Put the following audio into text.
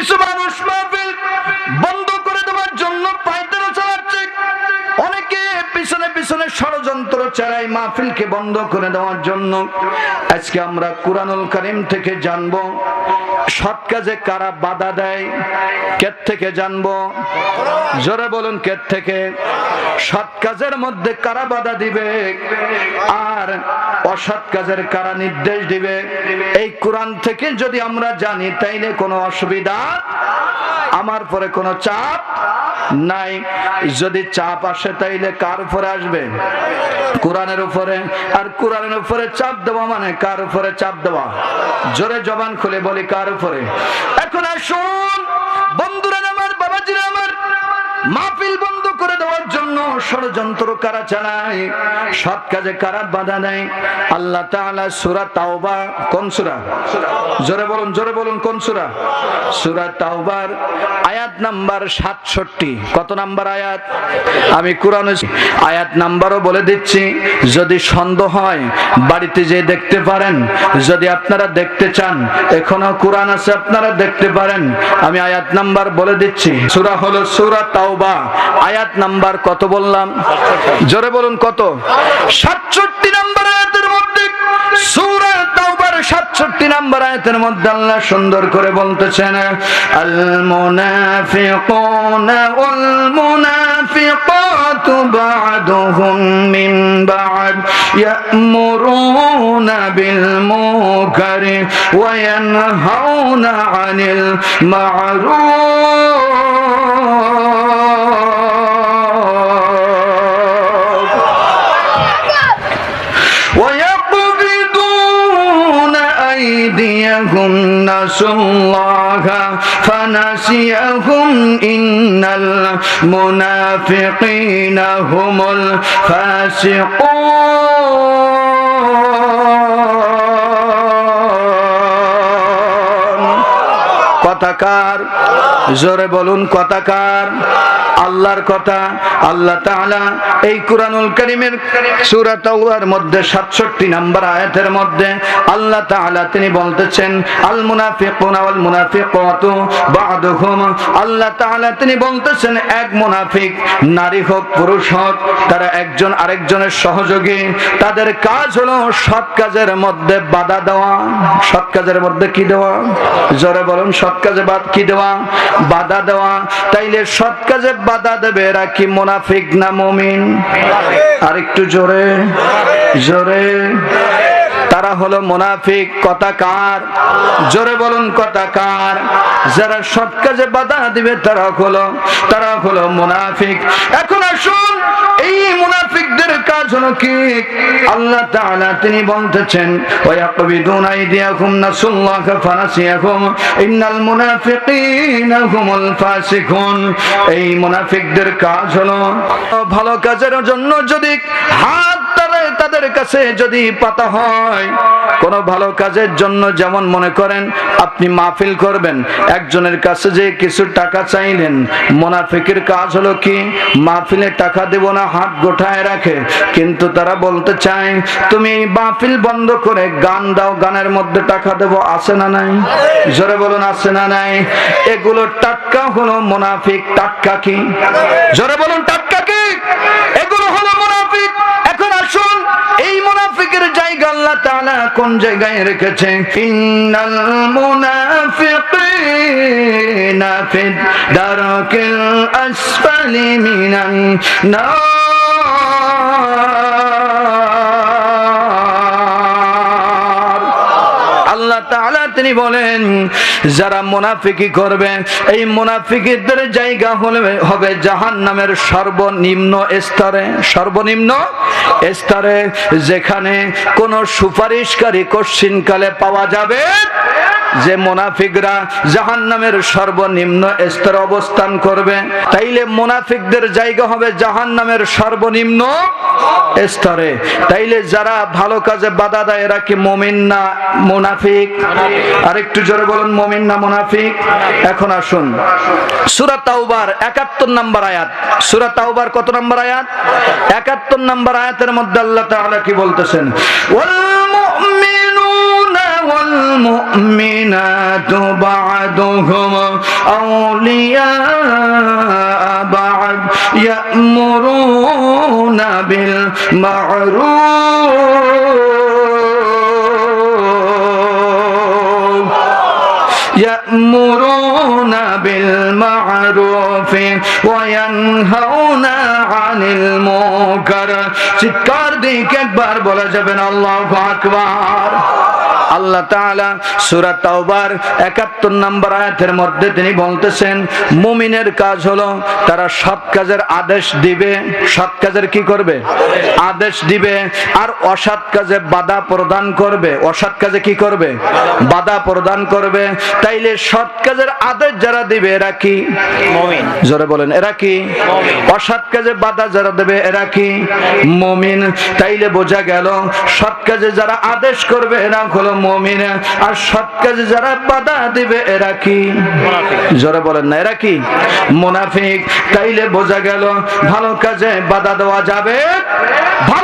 কিছু মানুষ মাহফিল বন্ধ করে দেওয়ার জন্য পায়তারা চালাচ্ছে, অনেকে পিছনে পিছনে ষড়যন্ত্র চালায় মাহফিলকে বন্ধ করে দেওয়ার জন্য। আজকে আমরা কুরআনুল কারীম থেকে জানবো সৎ কাজে কারা বাধা দেয়। কের থেকে জানবো? জোরে বলুন, কের থেকে? সৎ কাজের মধ্যে কারা বাধা দিবে আর অসৎ কাজের কারা নির্দেশ দিবে, এই কোরআন থেকে যদি আমরা জানি তাইলে কোনো অসুবিধা আমার পরে কোনো চাপ নাই। যদি চাপ আসে তাইলে কার উপরে আসবে? কোরআনের উপরে। আর কোরআনের উপরে চাপ দেওয়া মানে কার উপরে চাপ দেওয়া? জোরে জবান খুলে বলি, কার উপরে? এখন আসুন বন্ধুরা আমার, বাবাজিরা আমার, মাহফিল বন্ধ করে দেওয়ার জন্য ষড়যন্ত্র কারা চালায়, সৎ কাজে কারা বাধা দেয়। আল্লাহ তাআলা সূরা তাওবা, কোন সূরা? জোরে বলুন, জোরে বলুন, কোন সূরা? সূরা তাওবার আয়াত নাম্বার 67। কত নাম্বার আয়াত? আমি কোরআনের আয়াত নাম্বারও বলে দিচ্ছি, যদি সন্দেহ হয় বাড়িতে যেয়ে দেখতে পারেন। যদি আপনারা দেখতে চান এখনো কোরআন আছে, আপনারা দেখতে পারেন। আমি আয়াত নাম্বার বলে দিচ্ছি। সূরা হলো সূরা তাওবা, আয়াত নাম্বার কত বললাম? জোরে বলুন, কত? 67 নাম্বার আয়াতের মধ্যে, সূরা তাওবার 67 নাম্বার আয়াতের মধ্যে আল্লাহ সুন্দর করে বলতেছেন, আল মুনাফিকুনা ওয়াল মুনাফিকাতু বা'দুহুম মিন বা'দ ইয়া'মুরুনা বিল মুনকারি ওয়া ইয়ানহাউনা আনিল মা'রুফ أيديهم نسوا الله فنسيهم إن المنافقين هم الفاسقون কথাকার? জোরে বলুন, কথাকার? আল্লাহর কথা। আল্লাহ তাআলা এই কুরআনুল কারীমের সূরা তাওবার মধ্যে 67 নাম্বার আয়াতের মধ্যে আল্লাহ তাআলা তিনি বলতেছেন, আল মুনাফিকুনা ওয়াল মুনাফিকাতু বা'দুহুম। আল্লাহ তাআলা তিনি বলতেছেন, এক মুনাফিক, নারী হোক পুরুষ হোক, তারা একজন আরেকজনের সহযোগী। তাদের কাজ হলো সৎ কাজের মধ্যে বাধা দেওয়া। সৎ কাজের মধ্যে কি দেওয়া? জোরে বলুন, সৎ কাজে কি দেওয়া? বাধা দেওয়া। তাইলে সৎ কাজে বাধা দেবে এরা কি মুনাফিক না মুমিন? আর একটু জোরে জোরে। তারা হলো মুনাফিক। কথাকার? জোরে বলুন, কথাকার? যারা সৎ কাজে বাধা দিবে তারা হলো মুনাফিক। এখন আসুন এই মুনাফিকদের কাজ হলো কি? আল্লাহ তাআলা তিনি বলতেছেন, ওয়া ইয়াকবিদুনা আইদিয়াকুম নাসুল্লাহা ফানাসিয়াকুম ইন্নাল মুনাফিকিনা হুমুল ফাসিকুন। এই মুনাফিকদের কাজ হলো ভালো কাজের জন্য যদি হাত তাদের কাছে যদি পাতা হয়, কোন ভালো কাজের জন্য, যেমন মনে করেন আপনি মাহফিল করবেন, একজনের কাছে যে কিছু টাকা চাইলেন, মুনাফিকের কাজ হলো কি? মাহফিলে টাকা দেব না, হাত গোটায় রাখে। কিন্তু তারা বলতে চায় তুমি মাহফিল বন্ধ করে গান দাও, গানের মধ্যে টাকা দেব। আছে না নাই? জোরে বলুন, আছে না নাই? এগুলো টাটকা হলো মুনাফিক। টাটকা কি? জোরে বলুন, টাটকা কি? এগুলো হলো মুনাফিক। এখন আসুন এই মুনাফিকের জায়গা আল্লাহ তাআলা কোন জায়গায় রেখেছে? ইন্নাল মুনাফিকিনা ফিদ দারকিল আসফালি মিনান নার। আল্লাহ তাআলা তিনি বলেন, যারা মুনাফিকি করবে এই মুনাফিকদের জায়গা হবে জাহান্নামের সর্বনিম্ন স্তরে। সর্বনিম্ন স্তরে, যেখানে কোন সুপারিশকারী কোশ্চিনকালে পাওয়া যাবে যে মুনাফিকরা জাহান্নামের সর্বনিম্ন স্তরে অবস্থান করবে। তাইলে মুনাফিকদের জায়গা হবে জাহান্নামের সর্বনিম্ন স্তরে। তাইলে যারা ভালো কাজে বাধা দেয় এরা কি মুমিন না মুনাফিক? আরেকটু জোরে বলুন, মুমিন না মুনাফিক? এখন আসুন সূরা তাওবার 71 নম্বর আয়াত। সূরা তাওবার কত নম্বর আয়াত? 71 নম্বর আয়াতের মধ্যে আল্লাহ তাআলা কি বলতেছেন? ওয়াল মুমিনুনা ওয়াল والمؤمنات بعضهم أولياء بعض يأمرون بالمعروف وينهون عن المنكر চিৎকার দিয়ে একবার বলা যাবে না আল্লাহু আকবার। আল্লাহ তাআলা সূরা তাওবার ৭১ নম্বর আয়াতের মধ্যে তিনি বলতেছেন মুমিনের কাজ হলো তারা সৎ কাজের আদেশ দিবে। সৎ কাজের কি করবে? আদেশ দিবে। আর অসৎ কাজে বাধা প্রদান করবে। অসৎ কাজে কি করবে? বাধা প্রদান করবে। তাইলে সৎ কাজের আদেশ যারা দিবে এরা কি? মুমিন। জোরে বলেন, এরা কি? মুমিন। অসৎ কাজে বাধা যারা দেবে এরা কি? মুমিন। তাইলে বোঝা গেল সৎ কাজে যারা আদেশ করবে এরা হলো মুমিন, আর সৎ কাজে যারা বাধা দিবে এরা কি? মুনাফিক। জোরে বলেন না, এরা কি? মুনাফিক। তাইলে বোঝা গেল ভালো কাজে বাধা দেওয়া যাবে, ভালো